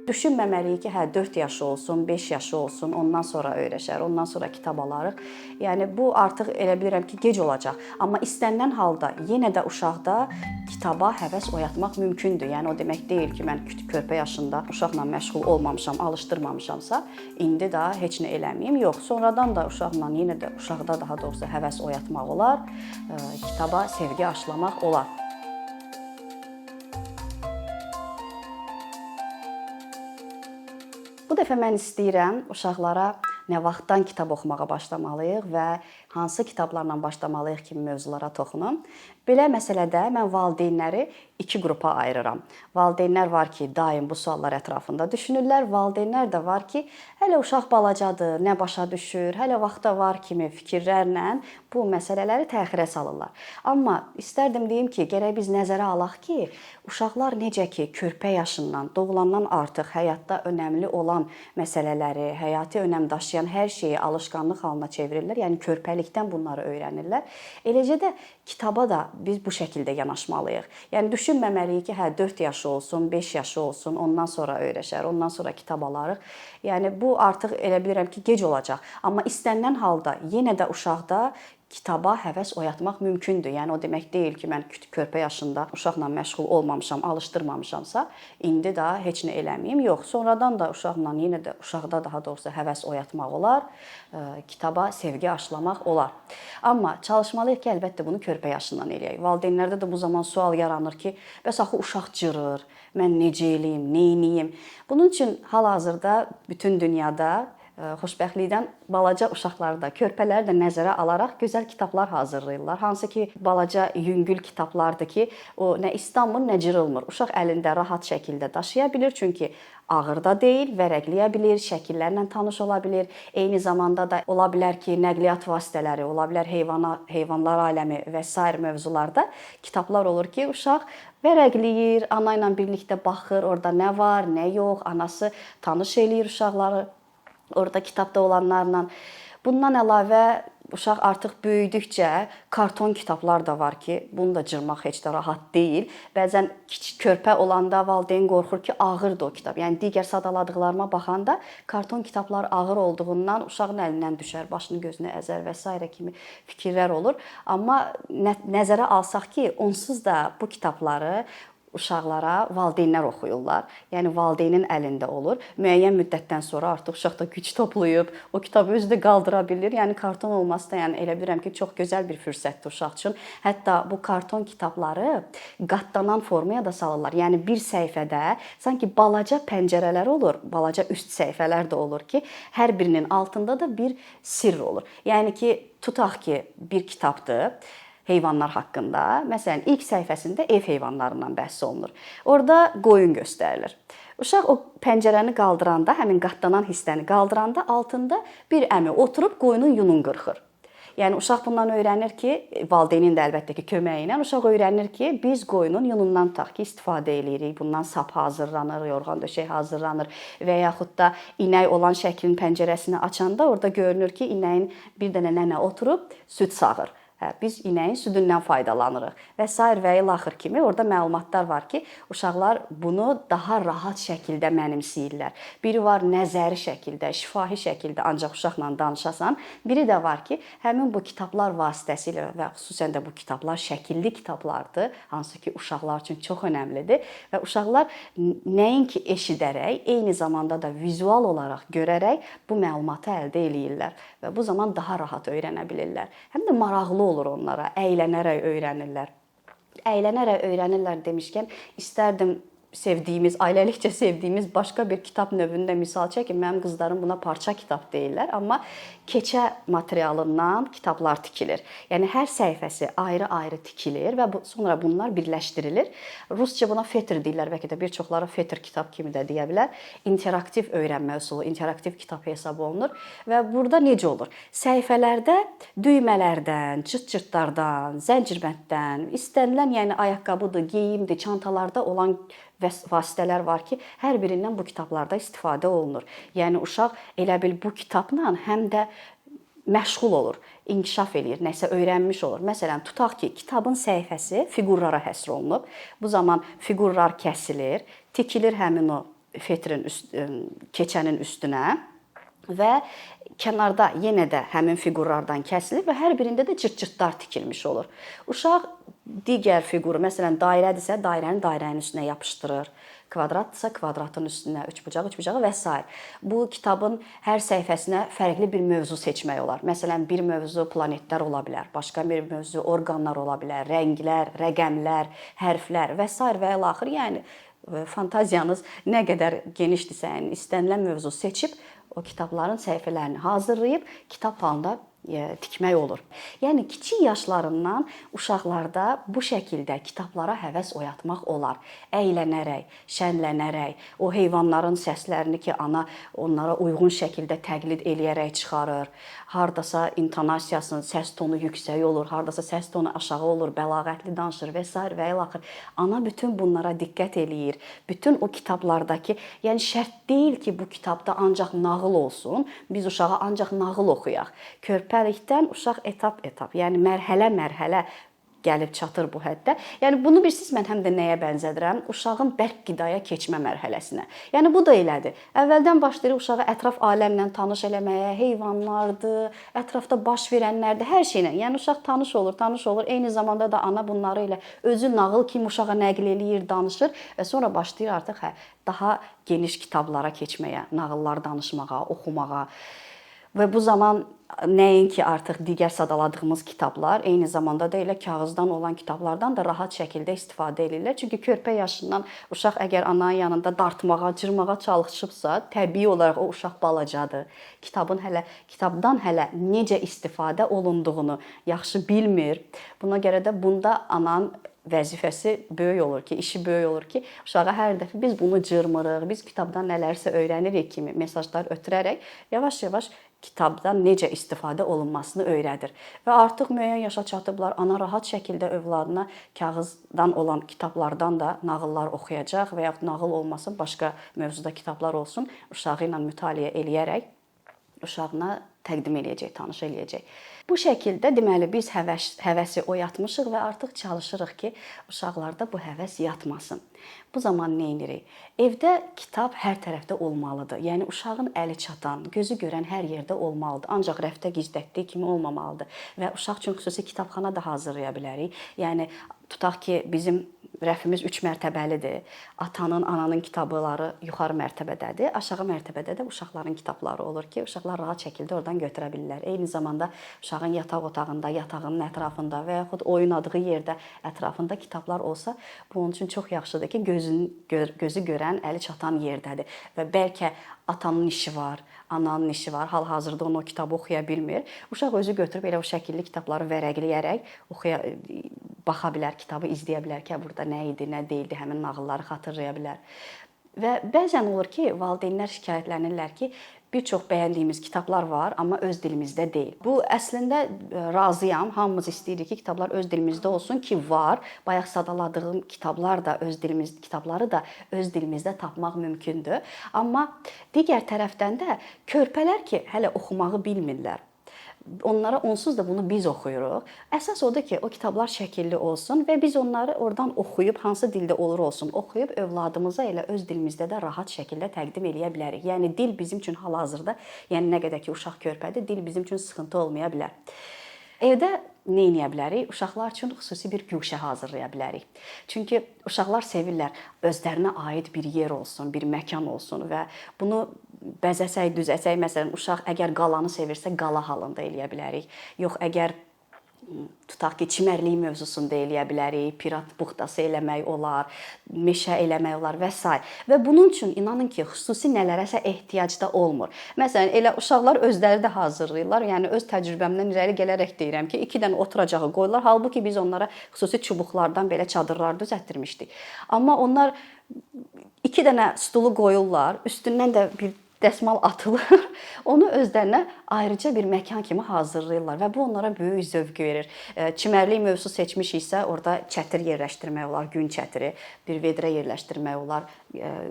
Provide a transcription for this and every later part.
Düşünməməliyik ki, hə 4 yaşı olsun, 5 yaşı olsun, ondan sonra öyrəşər, ondan sonra kitab alarıq. Yəni bu artıq elə bilirəm ki, gec olacaq. Amma istənilən halda yenə də uşaqda kitaba həvəs oyatmaq mümkündür. Yəni o demək deyil ki, mən körpə yaşında uşaqla məşğul olmamışam, alışdırmamışamsa, indi də heç nə eləməyim. Yox, sonradan da uşaqla yenə də uşaqda daha doğrusu həvəs oyatmaq olar, kitaba sevgi aşılamaq olar. Bu dəfə mən istəyirəm uşaqlara nə vaxtdan kitab oxumağa başlamalıyıq və hansı kitablarla başlamalıyıq kimi mövzulara toxunum. Belə məsələdə mən valideynləri iki qrupa ayırıram. Valideynlər var ki, daim bu suallar ətrafında düşünürlər. Valideynlər də var ki, hələ uşaq balacadır, nə başa düşür, hələ vaxta var kimi fikirlərlə bu məsələləri təxirə salırlar. Amma istərdim deyim ki, gərək biz nəzərə alaq ki, uşaqlar necə ki, körpə yaşından, doğulandan artıq həyatda önəmli olan məsələləri, həyati önəm daşıyan hər şeyi alışqanlıq halına çevirirlər. Yəni körpəlikdən bunları öyrənirlər. Eləcə də kitaba da biz bu şəkildə yanaşmalıyıq. Yəni düşünməməliyik ki, hə 4 yaşı olsun, 5 yaşı olsun, ondan sonra öyrəşər, ondan sonra kitab alarıq. Yəni bu artıq elə bilirəm ki, gec olacaq. Amma istənilən halda yenə də uşaqda kitaba həvəs oyatmaq mümkündür. Yəni o demək deyil ki, mən körpə yaşında uşaqla məşğul olmamışam, alışdırmamışamsa, indi də heç nə eləməyim. Yox, sonradan da uşaqla yenə də uşaqda daha doğrusu həvəs oyatmaq olar, kitaba sevgi aşılamaq olar. Amma çalışmalıyıq ki, əlbəttə bunu körpə yaşından eləyək. Valideynlərdə də bu zaman sual yaranır ki, bəs axı uşaq cırır, mən necə eləyim, nə edeyim? Bunun üçün hal-hazırda bütün dünyada xoşbəxtlikdən balaca uşaqları da, körpələri də nəzərə alaraq gözəl kitablar hazırlayırlar. Hansı ki, balaca yüngül kitablardır ki, o nə islanmır, nə cırılmır. Uşaq əlində rahat şəkildə daşıya bilir, çünki ağır da deyil, vərəqləyə bilir, şəkillərlə tanış ola bilir. Eyni zamanda da ola bilər ki, nəqliyyat vasitələri, ola bilər heyvanlar aləmi və sair mövzularda kitablar olur ki, uşaq vərəqləyir, ana ilə birlikdə baxır, orada nə var, nə yox, anası tanış eləyir uşaqları. Orada kitabda olanlarla. Bundan əlavə uşaq artıq böyüdükcə karton kitablar da var ki, bunu da cırmaq heç də rahat deyil. Bəzən kiçik körpə olanda valideyn qorxur ki, ağırdır o kitab. Yəni digər sadaladıqlarıma baxanda karton kitablar ağır olduğundan uşağın əlindən düşər, başını gözünü əzər və s. kimi fikirlər olur. Amma nəzərə alsaq ki, onsuz da bu kitabları uşaqlara valideynlər oxuyurlar. Yəni valideynin əlində olur. Müəyyən müddətdən sonra artıq uşaq da güc toplayıb, o kitabı özü də qaldıra bilir. Yəni karton olması da yəni elə bilirəm ki, çox gözəl bir fürsətdir uşaq üçün. Hətta bu karton kitabları qatlanan formaya da salırlar. Yəni bir səhifədə sanki balaca pəncərələr olur, balaca üst səhifələr də olur ki, hər birinin altında da bir sirr olur. Yəni ki, tutaq ki, bir kitabdır heyvanlar haqqında. Məsələn, ilk səhifəsində ev heyvanlarından bəhs olunur. Orada qoyun göstərilir. Uşaq o pəncərəni qaldıranda, həmin qatlanan hissəni qaldıranda altında bir əmi oturub qoyunun yununu qırxır. Yəni uşaq bundan öyrənir ki, valideynin də əlbəttə ki, köməyi ilə uşaq öyrənir ki, biz qoyunun yunundan tutaq ki, istifadə edirik. Bundan sap hazırlanır, yorğan döşək hazırlanır və yaxud da inək olan şəklin pəncərəsini açanda orada görünür ki, inəyin bir dənə nənə oturub süd sağır. Biz inəyin südündən faydalanırıq və s. və ilaxır kimi orada məlumatlar var ki, uşaqlar bunu daha rahat şəkildə mənimsəyirlər. Biri var nəzəri şəkildə, şifahi şəkildə ancaq uşaqla danışasan. Biri də var ki, həmin bu kitablar vasitəsilə və xüsusən də bu kitablar şəkilli kitablardır, hansı ki, uşaqlar üçün çox önəmlidir və uşaqlar nəinki eşidərək, eyni zamanda da vizual olaraq görərək bu məlumatı əldə eləyirlər və bu zaman daha rahat öyrənə bilirlər. Həm də maraqlı olur onlara, əylənərək öyrənirlər. Əylənərək öyrənirlər demişkən, istərdim sevdiyimiz, ailəlikcə sevdiyimiz başqa bir kitab növündə misal çəkim. Mənim qızlarım buna parça kitab deyirlər, amma keçə materialından kitablar tikilir. Yəni hər səhifəsi ayrı-ayrı tikilir və sonra bunlar birləşdirilir. Rusca buna fetr deyirlər, bəlkə də bir çoxları fetr kitab kimi də deyə bilər. İnteraktiv öyrənmə üsulu, interaktiv kitab hesab olunur və burada necə olur? Səhifələrdə düymələrdən, çırt-çırtlardan, zəncirbənddən, istənilən, yəni ayaqqabıdır, geyimdir, çantalarda olan vasitələr var ki, hər birindən bu kitablarda istifadə olunur. Yəni uşaq elə bil bu kitabla həm də məşğul olur, inkişaf eləyir, nəsə öyrənmiş olur. Məsələn, tutaq ki, kitabın səhifəsi fiqurlara həsr olunub. Bu zaman fiqurlar kəsilir, tikilir həmin o fetrin keçənin üstünə və kənarda yenə də həmin fiqurlardan kəsilib və hər birində də cırt-cırtlar tikilmiş olur. Uşaq digər fiquru, məsələn, dairədirsə, dairənin üstünə yapışdırır. Kvadratdırsa, kvadratın üstünə, üçbucağı və s. Bu kitabın hər səhifəsinə fərqli bir mövzu seçmək olar. Məsələn, bir mövzu planetlər ola bilər, başqa bir mövzu orqanlar ola bilər, rənglər, rəqəmlər, hərflər və s. və ilaxır. Yəni fantaziyanız nə qədər genişdirsə, yəni istənilən mövzu seçib o kitabların səhifələrini hazırlayıb kitab halında tikmək olur. Yəni kiçik yaşlarından uşaqlarda bu şəkildə kitablara həvəs oyatmaq olar. Əylənərək, şənlənərək, o heyvanların səslərini ki, ana onlara uyğun şəkildə təqlid eləyərək çıxarır. Hardasa intonasiyasının səs tonu yüksək olur, hardasa səs tonu aşağı olur, bəlağətli danışır və s. və ilaxır. Ana bütün bunlara diqqət eləyir. Bütün o kitablardakı, yəni şərt deyil ki, bu kitabda ancaq nağıl olsun. Biz uşağa ancaq nağıl oxuyaq. Körpəlikdən uşaq etap-etap, yəni mərhələ-mərhələ gəlib çatır bu həddə. Yəni bunu bilirsiniz, mən həm də nəyə bənzədirəm? Uşağın bərk qidaya keçmə mərhələsinə. Yəni bu da elədir. Əvvəldən başlayır uşağı ətraf aləmlə tanış eləməyə, heyvanlardır, ətrafda baş verənlərdir, hər şeylə. Yəni uşaq tanış olur. Eyni zamanda da ana bunları ilə özü nağıl kimi uşağa nəql eləyir, danışır və sonra başlayır artıq daha geniş kitablara keçməyə, nağıllar danışmağa, oxumağa. Və bu zaman nəinki artıq digər sadaladığımız kitablar, eyni zamanda da elə kağızdan olan kitablardan da rahat şəkildə istifadə edirlər. Çünki körpə yaşından uşaq əgər ananın yanında dartmağa, cırmağa çalışıbsa, təbii olaraq o uşaq balacadır. Kitabdan hələ necə istifadə olunduğunu yaxşı bilmir. Buna görə də bunda ananın vəzifəsi böyük olur ki, işi böyük olur ki, uşağa hər dəfə biz bunu cırmırıq, biz kitabdan nələrsə öyrənirik kimi mesajlar ötürərək yavaş-yavaş kitabdan necə istifadə olunmasını öyrədir. Və artıq müəyyən yaşa çatıblar, ana rahat şəkildə övladına kağızdan olan kitablardan da nağıllar oxuyacaq və yaxud nağıl olmasın, başqa mövzuda kitablar olsun, uşağı ilə mütaliə eləyərək uşağına təqdim eləyəcək, tanış eləyəcək. Bu şəkildə deməli biz həvəsi oyatmışıq və artıq çalışırıq ki, uşaqlarda bu həvəs yatmasın. Bu zaman nə edirik? Evdə kitab hər tərəfdə olmalıdır. Yəni uşağın əli çatan, gözü görən hər yerdə olmalıdır. Ancaq rəfdə gizlətdiyi kimi olmamalıdır. Və uşaq üçün xüsusi kitabxana da hazırlaya bilərik. Yəni tutaq ki, bizim rəfimiz 3 mərtəbəlidir. Atanın, ananın kitabları yuxarı mərtəbədədir. Aşağı mərtəbədə də uşaqların kitabları olur ki, uşaqlar rahat şəkildə oradan götürə bilirlər. Eyni zamanda uşağın yataq otağında, yatağının ətrafında və yaxud oynadığı yerdə ətrafında kitablar olsa, bu onun üçün çox yaxşıdır ki, gözü görən, əli çatan yerdədir. Və bəlkə atanın işi var, ananın işi var, hal-hazırda onu o kitabı oxuya bilmir. Uşaq özü götürüb elə o şəkilli kitabları vərəqləyərək baxa bilər, kitabı izləyə bilər ki, burada nə idi, nə deyildi, həmin nağılları xatırlaya bilər. Və bəzən olur ki, valideynlər şikayətlənirlər ki, bir çox bəyəndiyimiz kitablar var, amma öz dilimizdə deyil. Bu əslində razıyam. Hamımız istəyirik ki, kitablar öz dilimizdə olsun ki, var. Bayaq sadaladığım kitabları da öz dilimizdə tapmaq mümkündür. Amma digər tərəfdən də körpələr ki, hələ oxumağı bilmirlər. Onlara onsuz da bunu biz oxuyuruq. Əsas odur ki, o kitablar şəkilli olsun və biz onları oradan oxuyub, hansı dildə olur olsun, oxuyub övladımıza elə öz dilimizdə də rahat şəkildə təqdim eləyə bilərik. Yəni dil bizim üçün hal-hazırda, yəni nə qədər ki uşaq körpədir, dil bizim üçün sıxıntı olmaya bilər. Evdə nə edə bilərik? Uşaqlar üçün xüsusi bir güşə hazırlaya bilərik. Çünki uşaqlar sevirlər özlərinə aid bir yer olsun, bir məkan olsun və bunu bəzəsək, düzəsək, məsələn, uşaq əgər qalanı sevirsə, qala halında eləyə bilərik. Yox, əgər tutaq ki, çimərlik mövzusunda eləyə bilərik, pirat buxtası eləmək olar, meşə eləmək olar və s. Və bunun üçün inanın ki, xüsusi nələrəsə ehtiyac da olmur. Məsələn, elə uşaqlar özləri də hazırlayırlar. Yəni öz təcrübəmdən irəli gələrək deyirəm ki, 2 dənə oturacağı qoyurlar. Halbuki biz onlara xüsusi çubuqlardan belə çadırlar düzəltdirmişdik. Amma onlar 2 dənə stulu qoyurlar, üstündən də bir dəsmal atılır. Onu özlərinə ayrıca bir məkan kimi hazırlayırlar və bu onlara böyük zövq verir. Çimərlik mövzusu seçmişiksə, orada çətir yerləşdirmək olar, gün çətiri, bir vedrə yerləşdirmək olar,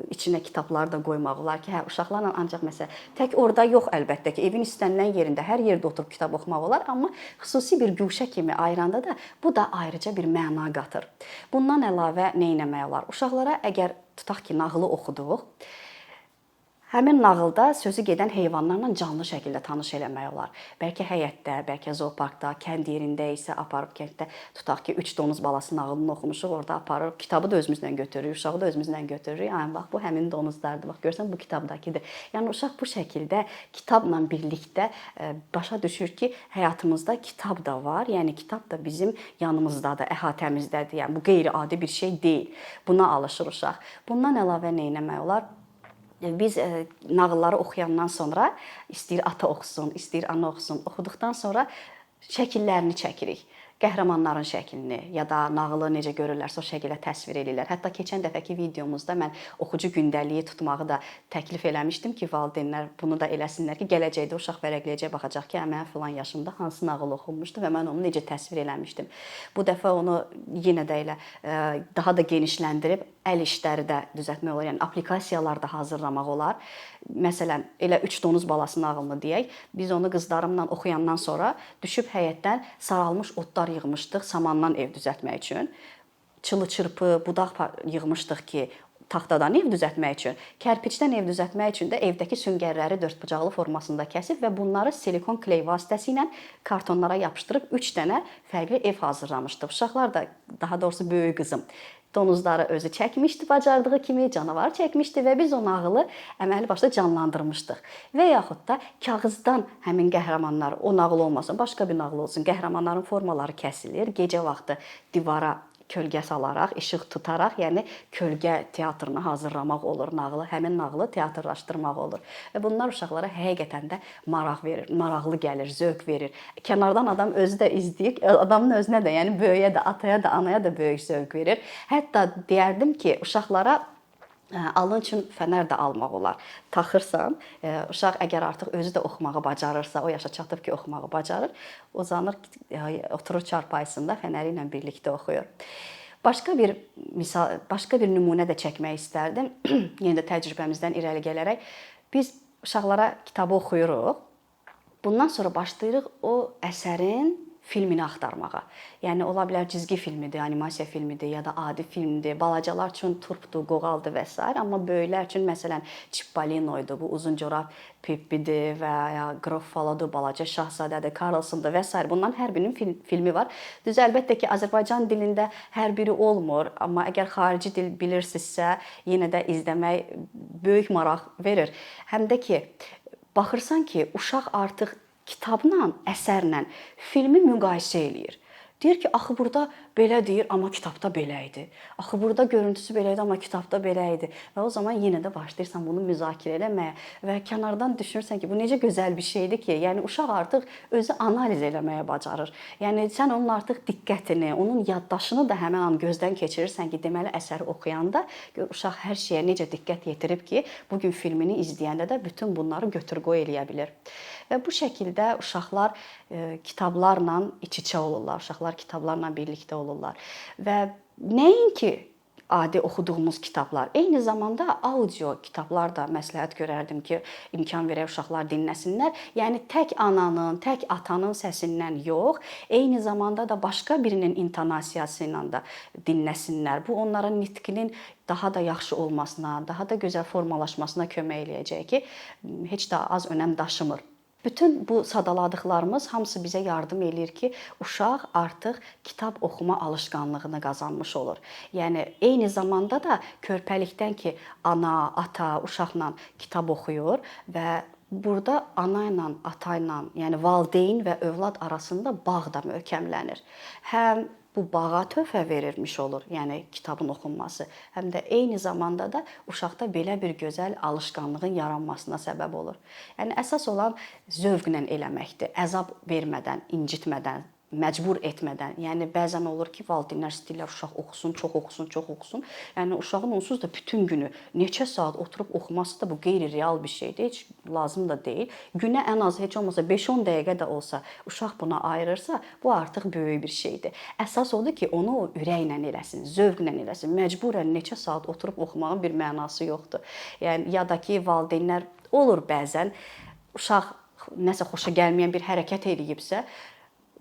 içinə kitablar da qoymaq olar ki, uşaqlarla ancaq məsələn, tək orada yox əlbəttə ki, evin istənilən yerində hər yerdə oturub kitab oxumaq olar, amma xüsusi bir güşə kimi ayıranda da bu da ayrıca bir məna qatır. Bundan əlavə nə etmək olar? Uşaqlara əgər tutaq ki, nağılı oxuduq, Həmin nağılda sözü gedən heyvanlarla canlı şəkildə tanış eləmək olar. Bəlkə həyətdə, bəlkə zooparkda, kənd yerində isə aparıb kənddə tutaq ki, 3 donuz balası nağılını oxumuşuq, orada aparıb kitabı da özümüzlə götürürük, uşağı da özümüzlə götürürük. Ay bax bu həmin donuzlardır. Bax görsən bu kitabdakıdır. Yəni uşaq bu şəkildə kitabla birlikdə başa düşür ki, həyatımızda kitab da var. Yəni kitab da bizim yanımızdadır, əhatəmizdədir. Yəni bu qeyri-adi bir şey deyil. Buna alışır uşaq. Bundan əlavə nə etmək olar? Biz nağılları oxuyandan sonra istəyir ata oxusun, istəyir ana oxusun, oxuduqdan sonra şəkillərini çəkirik. Qəhrəmanların şəklini ya da nağılı necə görürlərsə o şəkildə təsvir edirlər. Hətta keçən dəfəki videomuzda mən oxucu gündəliyi tutmağı da təklif eləmişdim ki, valideynlər bunu da eləsinlər ki, gələcəkdə uşaq vərəqləyəcək, baxacaq ki, mən filan yaşımda hansı nağıl oxumuşdu və mən onu necə təsvir eləmişdim. Bu dəfə onu yenə də elə daha da genişləndirib əl işləri də düzəltmək olar, yəni applikasiyalar da hazırlamaq olar. Məsələn, elə 3 donuz balası nağılını deyək, biz onu qızlarımla oxuyandan sonra düşüb həyətdən saralmış otlar yığmışdıq samandan ev düzəltmək üçün. Çılı-çırpı, budaq yığmışdıq ki, taxtadan ev düzəltmək üçün, kərpicdən ev düzəltmək üçün də evdəki süngərləri dördbucaqlı formasında kəsib və bunları silikon kley vasitəsilə kartonlara yapışdırıb 3 dənə fərqli ev hazırlamışdıq. Uşaqlar da, daha doğrusu böyük qızım donuzları özü çəkmişdi, bacardığı kimi canavar çəkmişdi və biz o nağılı əməli başda canlandırmışdıq. Və yaxud da kağızdan həmin qəhrəmanlar, o nağıl olmasın, başqa bir nağıl olsun, qəhrəmanların formaları kəsilir, gecə vaxtı divara kölgə salaraq, işıq tutaraq, yəni kölgə teatrını hazırlamaq olur nağılı, həmin nağılı teatrlaşdırmaq olur. Və bunlar uşaqlara həqiqətən də maraq verir, maraqlı gəlir, zövq verir. Kənardan adam özü də izləyir, adamın özünə də, yəni böyüyə də, ataya da, anaya da böyük zövq verir. Hətta deyərdim ki, uşaqlara alın üçün fənər də almaq olar. Taxırsan, uşaq əgər artıq özü də oxumağı bacarırsa, o yaşa çatıb ki, oxumağı bacarır, uzanır, oturur çarpayısında fənəri ilə birlikdə oxuyur. Başqa bir nümunə də çəkmək istərdim. Yenə də təcrübəmizdən irəli gələrək biz uşaqlara kitabı oxuyuruq. Bundan sonra başlayırıq o əsərin filmini axtarmağa. Yəni ola bilər cizgi filmidir, animasiya filmidir ya da adi filmdir. Balacalar üçün Turpdur, Qoğaldır və s. Amma böyüklər üçün məsələn Çippolinoydur, bu uzun corab Peppidir və ya Gruffalodur, Balaca Şahzadədir, Karlsondur və s. Bunların hər birinin filmi var. Düz əlbəttə ki, Azərbaycan dilində hər biri olmur, amma əgər xarici dil bilirsinizsə, yenə də izləmək böyük maraq verir. Həm də ki, baxırsan ki, uşaq artıq kitabla, əsərlə filmi müqayisə eləyir. Deyir ki, axı burada belə deyir, amma kitabda belə idi. Axı burada görüntüsü belə idi, amma kitabda belə idi. Və o zaman yenə də başlayırsan bunu müzakirə eləməyə və kənardan düşünürsən ki, bu necə gözəl bir şeydir ki, yəni uşaq artıq özü analiz eləməyə bacarır. Yəni sən onun artıq diqqətini, onun yaddaşını da həmin an gözdən keçirirsən ki, deməli əsəri oxuyanda uşaq hər şeyə necə diqqət yetirib ki, bu gün filmini izləyəndə də bütün bunları götür-qoy eləyə bilir. Və bu şəkildə uşaqlar kitablarla iç-içə olurlar, uşaqlar kitablarla birlikdə olurlar. Və nəinki adi oxuduğumuz kitablar, eyni zamanda audio kitablar da məsləhət görərdim ki, imkan verək uşaqlar dinləsinlər. Yəni tək ananın, tək atanın səsindən yox, eyni zamanda da başqa birinin intonasiyası ilə də dinləsinlər. Bu onların nitqinin daha da yaxşı olmasına, daha da gözəl formalaşmasına kömək eləyəcək ki, heç də az önəm daşımır. Bütün bu sadaladıqlarımız hamısı bizə yardım eləyir ki, uşaq artıq kitab oxuma alışqanlığını qazanmış olur. Yəni eyni zamanda da körpəlikdən ki, ana, ata uşaqla kitab oxuyur və burada ana ilə, ata ilə, yəni valideyn və övlad arasında bağ da möhkəmlənir. Həm bu bağa töhfə verilmiş olur, yəni kitabın oxunması, həm də eyni zamanda da uşaqda belə bir gözəl alışqanlığın yaranmasına səbəb olur. Yəni əsas olan zövqlə eləməkdir, əzab vermədən, incitmədən, məcbur etmədən. Yəni bəzən olur ki, valideynlər istəyirlər uşaq oxusun, çox oxusun, çox oxusun. Yəni uşağın onsuz da bütün günü neçə saat oturub oxuması da bu qeyri-real bir şeydir, heç lazım da deyil. Günə ən az heç olmasa 5-10 dəqiqə də olsa uşaq buna ayırırsa, bu artıq böyük bir şeydir. Əsas odur ki, onu o ürəklə eləsin, zövqlə eləsin. Məcburən neçə saat oturub oxumağın bir mənası yoxdur. Yəni ya da ki, valideynlər olur bəzən uşaq nəsə xoşa gəlməyən bir hərəkət edibsə,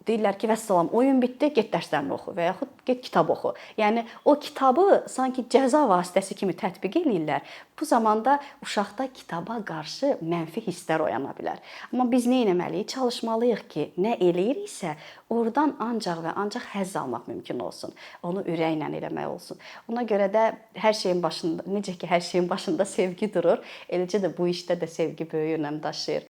deyirlər ki, vəssalam, oyun bitdi, get dərslərini oxu və yaxud get kitab oxu. Yəni o kitabı sanki cəza vasitəsi kimi tətbiq eləyirlər. Bu zamanda uşaqda kitaba qarşı mənfi hisslər oyana bilər. Amma biz nə etməliyik? Çalışmalıyıq ki, nə eləyiriksə, oradan ancaq və ancaq həzz almaq mümkün olsun. Onu ürəklə eləmək olsun. Ona görə də hər şeyin başında, necə ki, hər şeyin başında sevgi durur, eləcə də bu işdə də sevgi böyük önəm daşıyır.